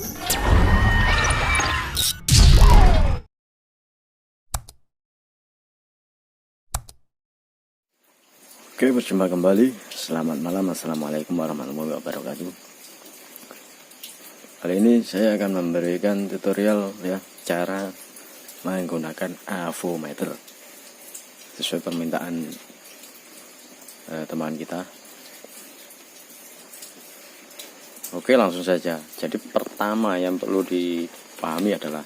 Oke, berjumpa kembali. Selamat malam, assalamualaikum warahmatullahi wabarakatuh. Kali ini saya akan memberikan tutorial ya, cara menggunakan avometer sesuai permintaan teman kita. Oke, langsung saja. Jadi pertama yang perlu dipahami adalah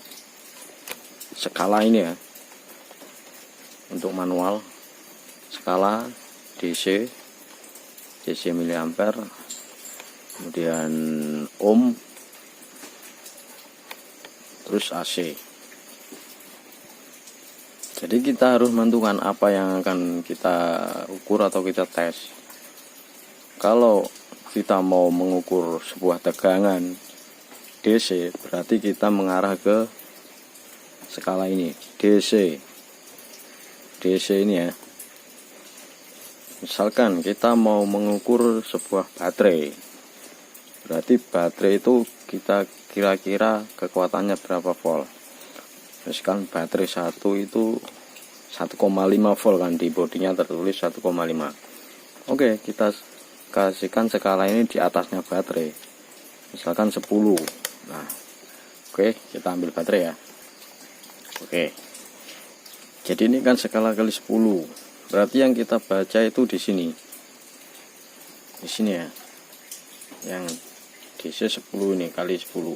skala ini ya. Untuk manual, skala DC miliampere, kemudian ohm, terus AC. Jadi kita harus menentukan apa yang akan kita ukur atau kita tes. Kalau kita mau mengukur sebuah tegangan DC, berarti kita mengarah ke skala ini, DC ini ya. Misalkan kita mau mengukur sebuah baterai, berarti baterai itu kita kira-kira kekuatannya berapa volt. Misalkan baterai satu itu 1,5 volt kan, di bodinya tertulis 1,5. Oke, kita kasihkan skala ini di atasnya baterai, misalkan 10. Nah, oke, kita ambil baterai ya. Oke, jadi ini kan skala kali 10. Berarti yang kita baca itu di sini ya, yang DC 10 ini kali 10.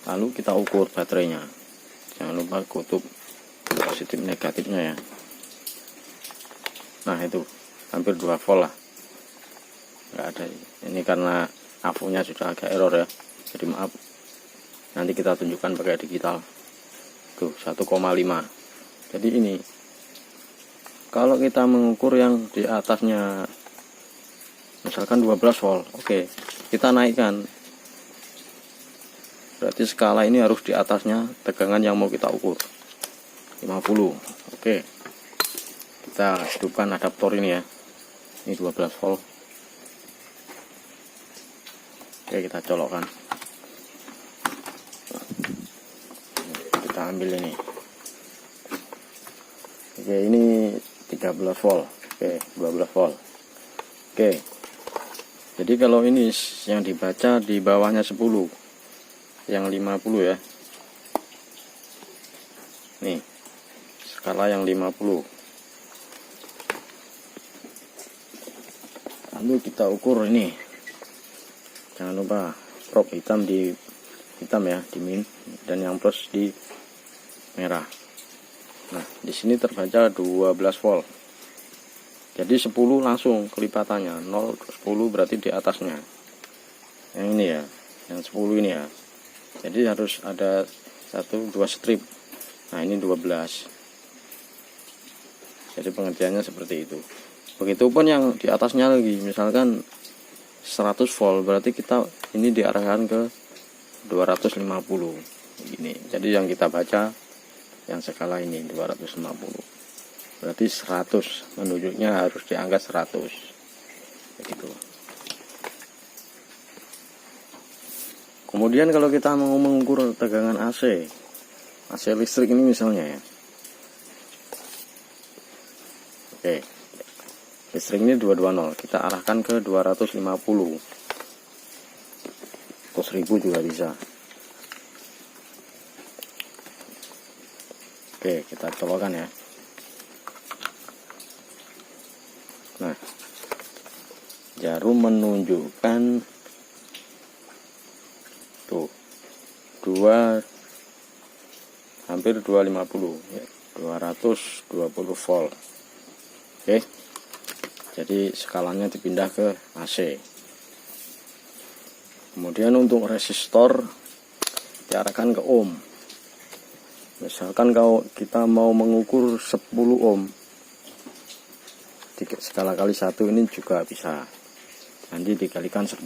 Lalu kita ukur baterainya, jangan lupa kutub positif negatifnya ya. Nah itu hampir 2 volt lah, nggak ada ini karena avonya sudah agak error ya, jadi maaf, nanti kita tunjukkan pakai digital. Tuh 1,5. Jadi ini kalau kita mengukur yang di atasnya misalkan 12 volt, oke, kita naikkan. Berarti skala ini harus di atasnya tegangan yang mau kita ukur, 50. Oke, kita hidupkan adaptor ini ya. Ini 12 volt. Oke, kita colokkan. Kita ambil ini. Oke, ini 13 volt. Oke, 12 volt. Oke, jadi kalau ini yang dibaca di bawahnya 10, yang 50 ya, nih skala yang 50. Lalu kita ukur ini, jangan lupa probe hitam di hitam ya, di min, dan yang plus di merah. Nah, di sini terbaca 12 volt. Jadi 10 langsung kelipatannya, 0 10 berarti di atasnya. Yang ini ya, yang 10 ini ya. Jadi harus ada 1 2 strip. Nah, ini 12. Jadi pengertiannya seperti itu. Begitupun yang di atasnya lagi, misalkan 100 volt, berarti kita ini diarahkan ke 250 ini. Jadi yang kita baca yang skala ini 250, berarti 100, menunjuknya harus diangkat 100 begitu. Kemudian kalau kita mau mengukur tegangan AC listrik ini misalnya ya, oke, listrik ini 220, kita arahkan ke 250 atau 1000 juga bisa. Oke, kita colokkan ya. Nah, jarum menunjukkan tuh 2, hampir 250 ya, 220 volt. Oke, jadi skalanya dipindah ke AC. Kemudian untuk resistor diarahkan ke ohm. Misalkan kalau kita mau mengukur 10 ohm, di skala kali 1 ini juga bisa, nanti dikalikan 10.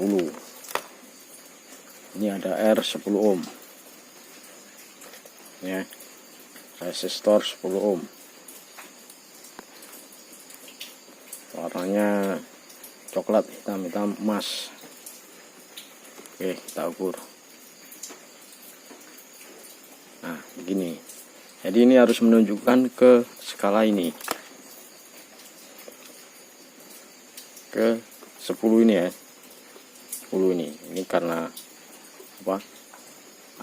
Ini ada R 10 ohm ya, resistor 10 ohm, warnanya coklat, hitam emas. Oke, kita ukur begini. Jadi ini harus menunjukkan ke skala ini, ke 10 ini ya, 10 ini karena apa,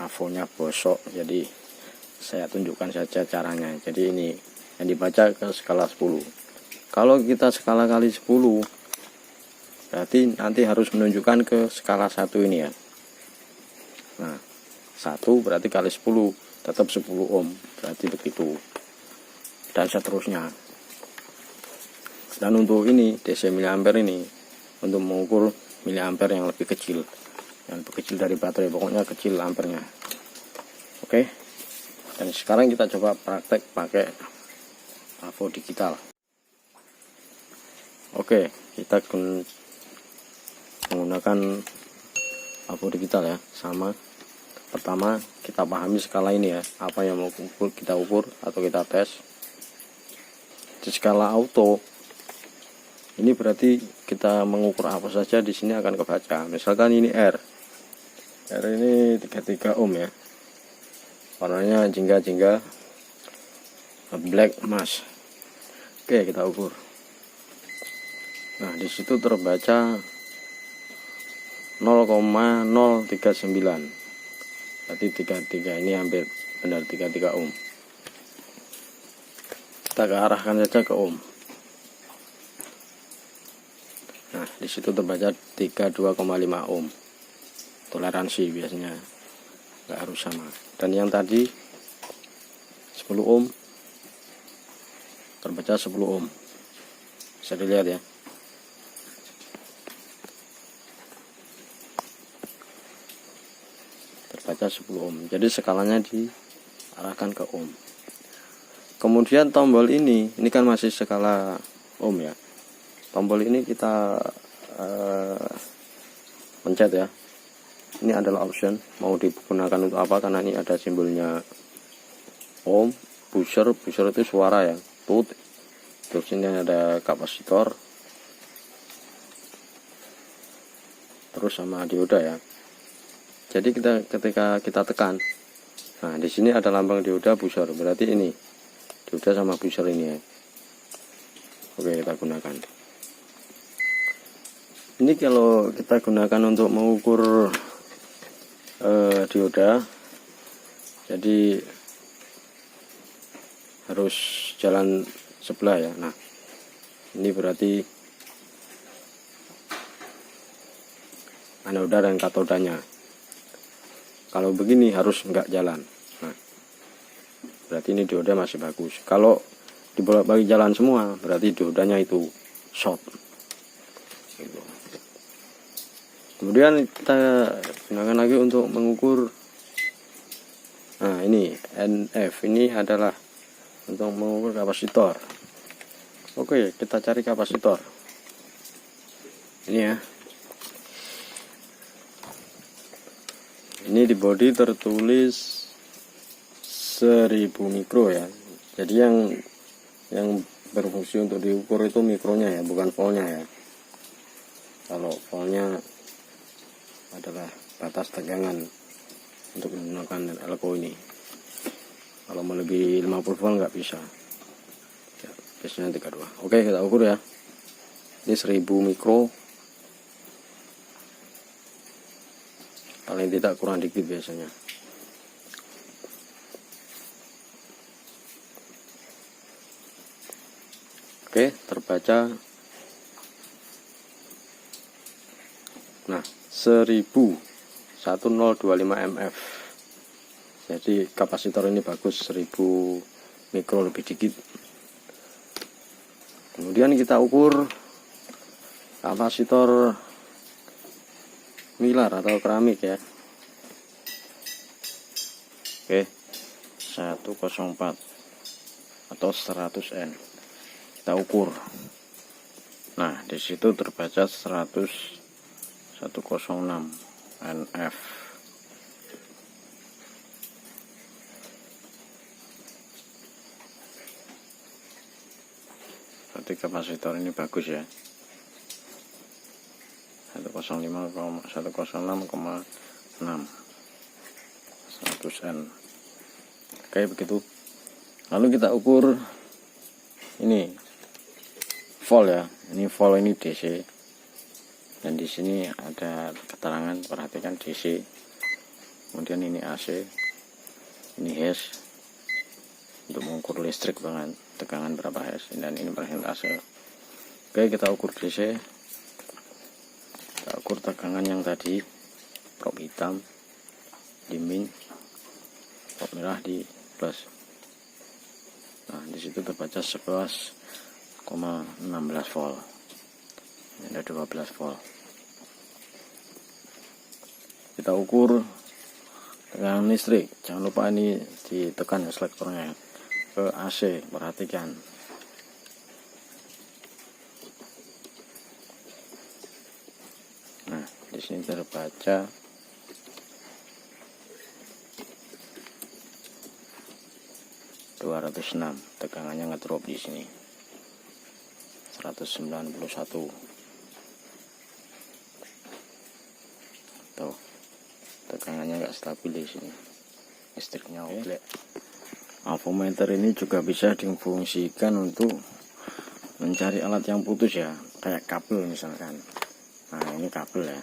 avonya bosok, jadi saya tunjukkan saja caranya. Jadi ini yang dibaca ke skala 10. Kalau kita skala kali 10 berarti nanti harus menunjukkan ke skala 1 ini ya. Nah 1 berarti kali 10 tetap 10 ohm, berarti begitu, dan seterusnya. Dan untuk ini DC miliampere ini untuk mengukur miliampere yang lebih kecil, dari baterai, pokoknya kecil ampernya. Oke, dan sekarang kita coba praktek pakai avo digital. Oke, kita menggunakan avo digital ya. Sama, pertama kita pahami skala ini ya, apa yang mau kita ukur atau kita tes. Di skala auto ini berarti kita mengukur apa saja di sini akan kebaca. Misalkan ini R ini 33 ohm ya, warnanya jingga-jingga black mass. Oke, kita ukur. Nah disitu terbaca 0,039, berarti 33 ini hampir benar 33 ohm. Kita arahkan saja ke ohm. Nah disitu terbaca 32,5 ohm. Toleransi biasanya nggak harus sama. Dan yang tadi 10 ohm terbaca 10 ohm. Bisa dilihat ya. Terbaca 10 ohm. Jadi skalanya diarahkan ke ohm. Kemudian tombol ini kan masih skala ohm ya. Tombol ini kita pencet ya. Ini adalah option mau digunakan untuk apa, karena ini ada simbolnya ohm. Buzzer itu suara ya, tut. Terus ini ada kapasitor, terus sama dioda ya. Jadi ketika kita tekan, nah di sini ada lambang dioda buzzer, berarti ini dioda sama buzzer ini ya. Oke, kita gunakan. Ini kalau kita gunakan untuk mengukur dioda, jadi harus jalan sebelah ya. Nah ini berarti anoda dan katodanya. Kalau begini harus enggak jalan. Nah berarti ini dioda masih bagus. Kalau dibolak-balik jalan semua, berarti diodanya itu short gitu. Kemudian kita gunakan lagi untuk mengukur, nah ini NF, ini adalah untuk mengukur kapasitor. Oke, kita cari kapasitor ini ya. Ini di body tertulis 1000 mikro ya. Jadi yang berfungsi untuk diukur itu mikronya ya, bukan voltnya ya. Kalau voltnya adalah batas tegangan untuk menggunakan elko ini. Kalau melebihi 50 volt nggak bisa ya, biasanya 32. Oke, kita ukur ya. Ini 1000 mikro, paling tidak kurang dikit biasanya. Oke, terbaca. Nah 1025 mF. Jadi kapasitor ini bagus, 1000 mikro lebih dikit. Kemudian kita ukur kapasitor milar atau keramik ya. Oke, 104 atau 100N kita ukur. Nah disitu terbaca 106 NF. Berarti kapasitor ini bagus ya. 106,6 100N. kayak begitu. Lalu kita ukur ini volt ya, ini volt, ini DC, dan di sini ada keterangan, perhatikan DC, kemudian ini AC, ini Hz untuk mengukur listrik dengan tegangan berapa Hz, dan ini persentase. Oke, kita ukur DC, kita ukur tegangan yang tadi, prob hitam di min, prob merah di plus. Nah, di situ terbaca 11,16 volt. Ini ada 12 volt. Kita ukur tegangan listrik. Jangan lupa ini ditekan ya selektornya ke AC, perhatikan. Nah, di sini terbaca 206, tegangannya ngedrop di sini 191. Tuh, tegangannya nggak stabil di sini, listriknya oke. Avometer ini juga bisa difungsikan untuk mencari alat yang putus ya, kayak kabel misalkan. Nah, ini kabel ya,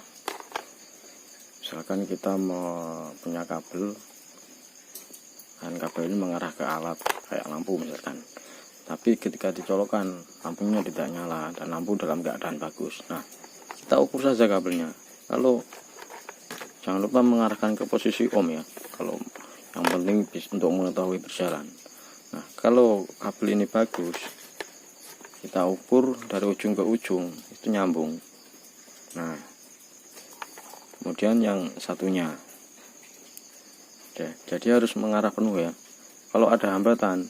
misalkan kita mau punya kabel, dan kabel ini mengarah ke alat kayak lampu misalkan, tapi ketika dicolokkan lampunya tidak nyala dan lampu dalam keadaan bagus. Nah, kita ukur saja kabelnya, lalu jangan lupa mengarahkan ke posisi ohm ya, kalau yang penting untuk mengetahui berjalan. Nah, kalau kabel ini bagus, kita ukur dari ujung ke ujung itu nyambung. Nah, kemudian yang satunya, jadi harus mengarah penuh ya. Kalau ada hambatan,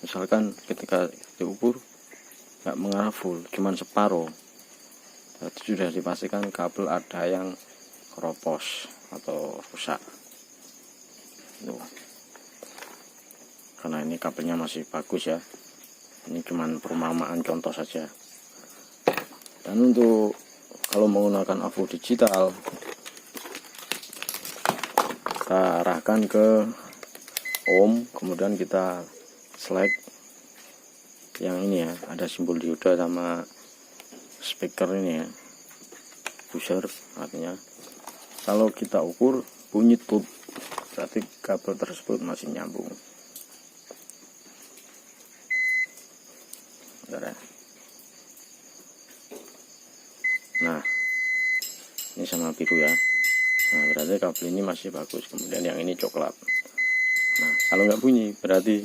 misalkan ketika diukur nggak mengarah full, cuman separuh, berarti sudah dipastikan kabel ada yang keropos atau rusak. Tuh. Karena ini kabelnya masih bagus ya. Ini cuman perumpamaan contoh saja. Dan untuk kalau menggunakan avo digital, kita arahkan ke ohm, kemudian kita select yang ini ya, ada simbol dioda sama speaker ini ya, buzzer artinya. Kalau kita ukur bunyi tut, berarti kabel tersebut masih nyambung. Bentar ya. Nah, ini sama biru ya. Nah, berarti kabel ini masih bagus. Kemudian yang ini coklat. Nah, kalau nggak bunyi berarti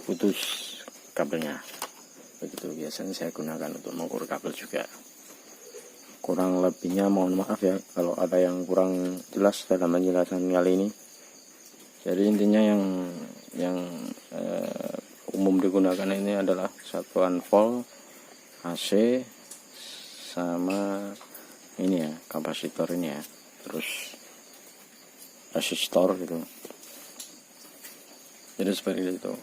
putus kabelnya. Begitu biasanya saya gunakan untuk mengukur kabel juga. Kurang lebihnya mohon maaf ya kalau ada yang kurang jelas dalam penjelasan kali ini. Jadi intinya yang umum digunakan ini adalah satuan volt, AC, sama ini ya, kapasitor ini ya, terus resistor gitu. Jadi seperti itu.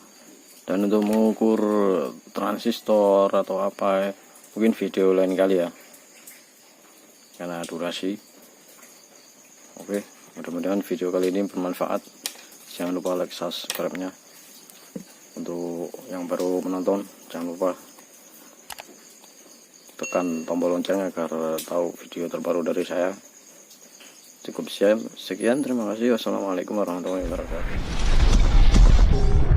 Dan untuk mengukur transistor atau apa, mungkin video lain kali ya, karena durasi. Oke, mudah-mudahan video kali ini bermanfaat. Jangan lupa like, subscribe-nya. Untuk yang baru menonton, jangan lupa tekan tombol lonceng agar tahu video terbaru dari saya. Cukup sekian, terima kasih. Wassalamualaikum warahmatullahi wabarakatuh.